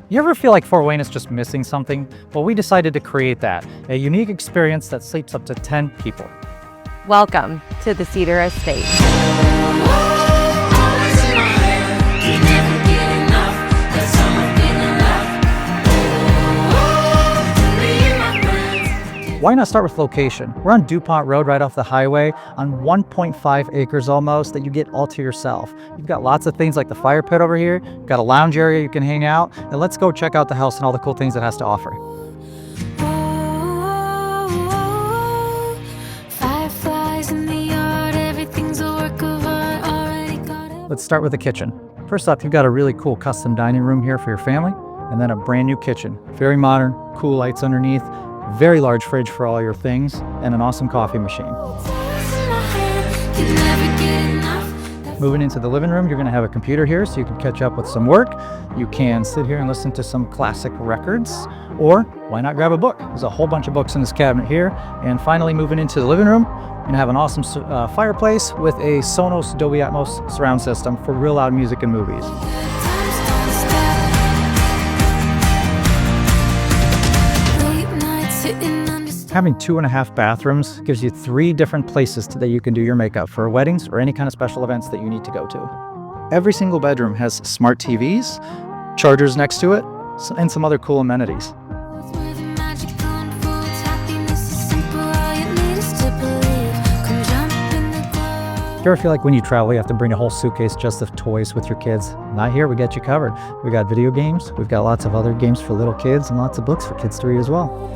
You ever feel like Fort Wayne is just missing something? Well, we decided to create that, a unique experience that sleeps up to 10 people. Welcome to the Cedar Estate. Why not start with location? We're on DuPont Road right off the highway on 1.5 acres almost that you get all to yourself. You've got lots of things like the fire pit over here, you've got a lounge area you can hang out, and let's go check out the house and all the cool things it has to offer. Let's start with the kitchen. First up, you've got a really cool custom dining room here for your family, and then a brand new kitchen. Very modern, cool lights underneath, very large fridge for all your things, and an awesome coffee machine. Moving into the living room, you're going to have a computer here so you can catch up with some work. You can sit here and listen to some classic records, or why not grab a book? There's a whole bunch of books in this cabinet here. And finally, moving into the living room, you're going to have an awesome fireplace with a Sonos Dolby Atmos surround system for real loud music and movies. Having 2.5 bathrooms gives you 3 different places that you can do your makeup for weddings or any kind of special events that you need to go to. Every single bedroom has smart TVs, chargers next to it, and some other cool amenities. Do you ever feel like when you travel you have to bring a whole suitcase just of toys with your kids? Not here, we got you covered. We got video games, we've got lots of other games for little kids, and lots of books for kids to read as well.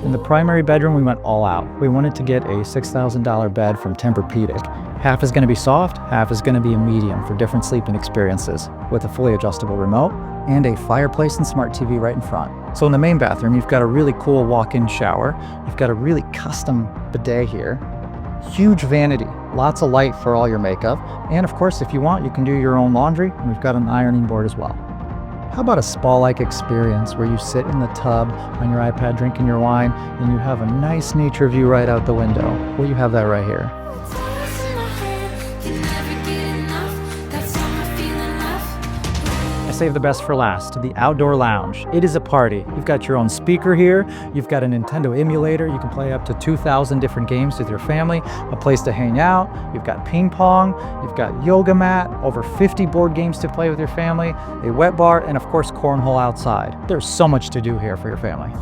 In the primary bedroom, we went all out. We wanted to get a $6,000 bed from Tempur-Pedic. Half is going to be soft, half is going to be a medium for different sleeping experiences, with a fully adjustable remote and a fireplace and smart TV right in front. So in the main bathroom, you've got a really cool walk-in shower. You've got a really custom bidet here. Huge vanity, lots of light for all your makeup. And of course, if you want, you can do your own laundry, and we've got an ironing board as well. How about a spa-like experience where you sit in the tub on your iPad drinking your wine and you have a nice nature view right out the window? Well, you have that right here. I saved the best for last, the outdoor lounge. It is a party. You've got your own speaker here. You've got a Nintendo emulator. You can play up to 2,000 different games with your family, a place to hang out. You've got ping pong. You've got yoga mat, over 50 board games to play with your family, a wet bar, and of course, cornhole outside. There's so much to do here for your family.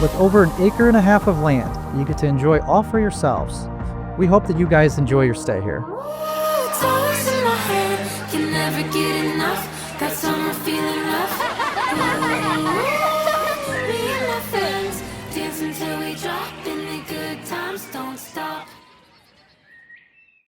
With over 1.5 acres of land, you get to enjoy all for yourselves. We hope that you guys enjoy your stay here. Can never get enough. That summer feeling rough.